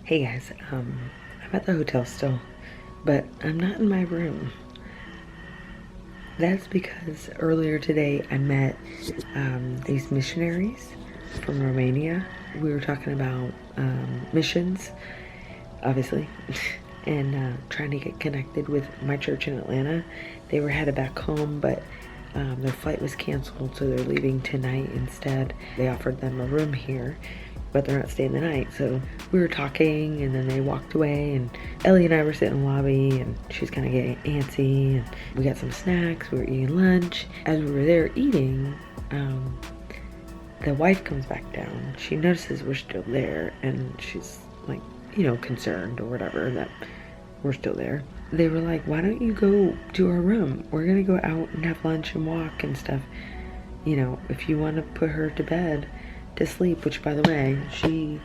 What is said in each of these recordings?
Hey guys, I'm at the hotel still, but I'm not in my room. That's because earlier today I met these missionaries from Romania. We were talking about missions, obviously, and trying to get connected with my church in Atlanta. They were headed back home, but their flight was canceled, so they're leaving tonight instead. They offered them a room here, but they're not staying the night. So we were talking, and then they walked away, and Ellie and I were sitting in the lobby, and she was kind of getting antsy, and we got some snacks. We were eating lunch. As we were there eating, the wife comes back down. She notices we're still there, and she's like, concerned or whatever that we're still there. They were like, why don't you go to our room? We're gonna go out and have lunch and walk and stuff. If you want to put her to bed to sleep, which by the way, she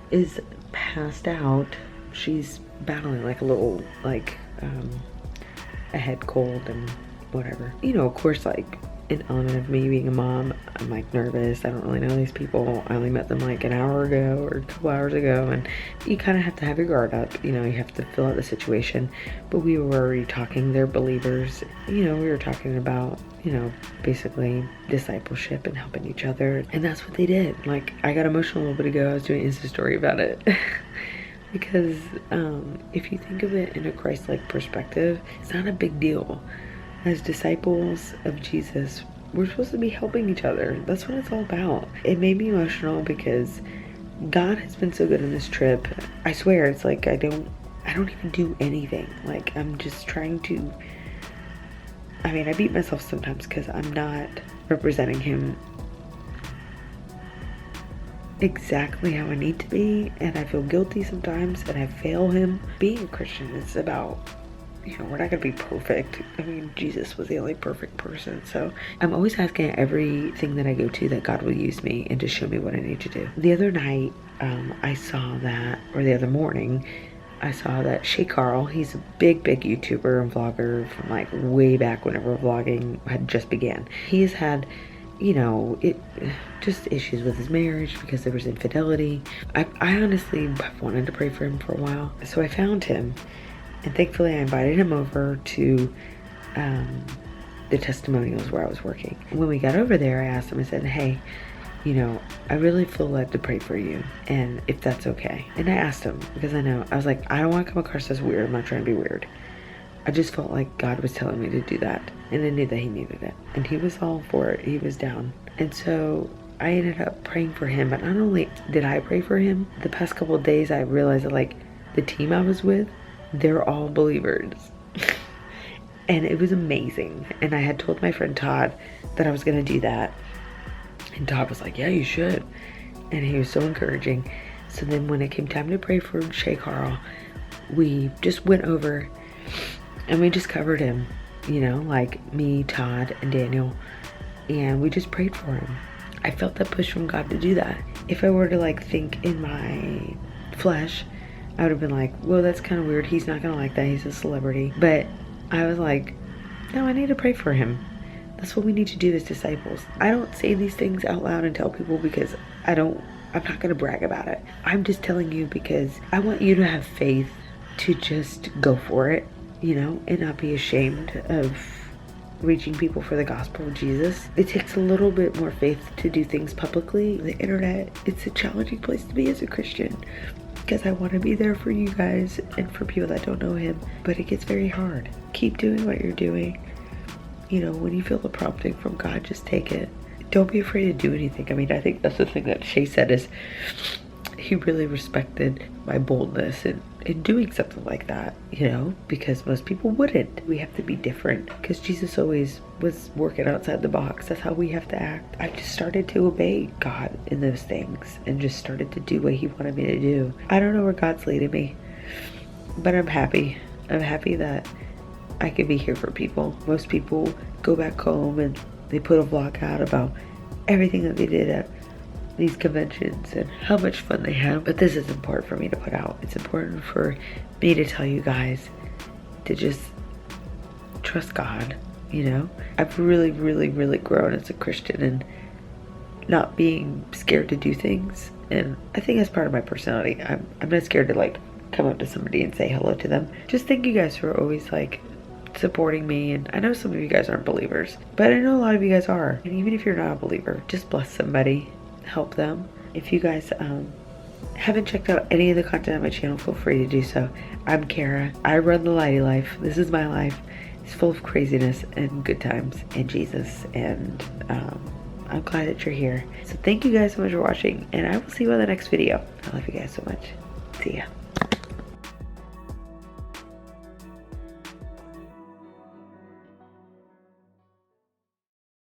is passed out. She's battling like a little, a head cold and whatever. Of course, like an element of me being a mom, I'm like nervous. I don't really know these people. I only met them like an hour ago or a couple hours ago, and you kind of have to have your guard up. You have to fill out the situation. But we were already talking. They're believers. We were talking about basically discipleship and helping each other, and that's what they did. Like, I got emotional a little bit ago. I was doing an Insta story about it. Because if you think of it in a Christ-like perspective, it's not a big deal. As disciples of Jesus, we're supposed to be helping each other. That's what it's all about. It made me emotional because God has been so good on this trip. I swear, it's like I don't even do anything. Like, I'm just trying to, I beat myself sometimes because I'm not representing him exactly how I need to be, and I feel guilty sometimes, and I fail him. Being a Christian is about, we're not gonna be perfect. Jesus was the only perfect person. So I'm always asking everything that I go to that God will use me and to show me what I need to do. The other night, I saw that, or the other morning, I saw that Shay Carl, he's a big YouTuber and vlogger from like way back whenever vlogging had just began. He has had, just issues with his marriage because there was infidelity. I honestly have wanted to pray for him for a while. So I found him. And thankfully, I invited him over to the testimonials where I was working. When we got over there, I asked him, I said, hey, I really feel led to pray for you, and if that's okay. And I asked him, because I was like, I don't want to come across as weird. I'm not trying to be weird. I just felt like God was telling me to do that. And I knew that he needed it. And he was all for it. He was down. And so I ended up praying for him. But not only did I pray for him, the past couple of days I realized that like the team I was with, they're all believers. And it was amazing. And I had told my friend Todd that I was going to do that. And Todd was like, yeah, you should. And he was so encouraging. So then when it came time to pray for ShayCarl, we just went over and we just covered him, like me, Todd, and Daniel. And we just prayed for him. I felt that push from God to do that. If I were to like think in my flesh, I would have been like, well, that's kind of weird. He's not going to like that. He's a celebrity. But I was like, no, I need to pray for him. That's what we need to do as disciples. I don't say these things out loud and tell people because I'm not going to brag about it. I'm just telling you because I want you to have faith to just go for it, and not be ashamed of reaching people for the gospel of Jesus. It takes a little bit more faith to do things publicly. The internet, it's a challenging place to be as a Christian, because I want to be there for you guys and for people that don't know him, but it gets very hard. Keep doing what you're doing. When you feel the prompting from God, just take it. Don't be afraid to do anything. I think that's the thing that Shay said, is he really respected my boldness in doing something like that, because most people wouldn't. We have to be different because Jesus always was working outside the box. That's how we have to act. I just started to obey God in those things and just started to do what he wanted me to do. I don't know where God's leading me, but I'm happy. I'm happy that I can be here for people. Most people go back home and they put a vlog out about everything that they did at these conventions and how much fun they had. But this is important for me to put out. It's important for me to tell you guys to just trust God. I've really grown as a Christian and not being scared to do things And I think that's part of my personality. I'm not scared to like come up to somebody and say hello to them. Just thank you guys for always like supporting me. And I know some of you guys aren't believers, but I know a lot of you guys are. And even if you're not a believer, just bless somebody, help them. If you guys haven't checked out any of the content on my channel, feel free to do so. I'm Cara. I run the Leighty life. This is my life. It's full of craziness and good times and Jesus. And I'm glad that you're here. So thank you guys so much for watching, and I will see you on the next video. I love you guys so much. See ya.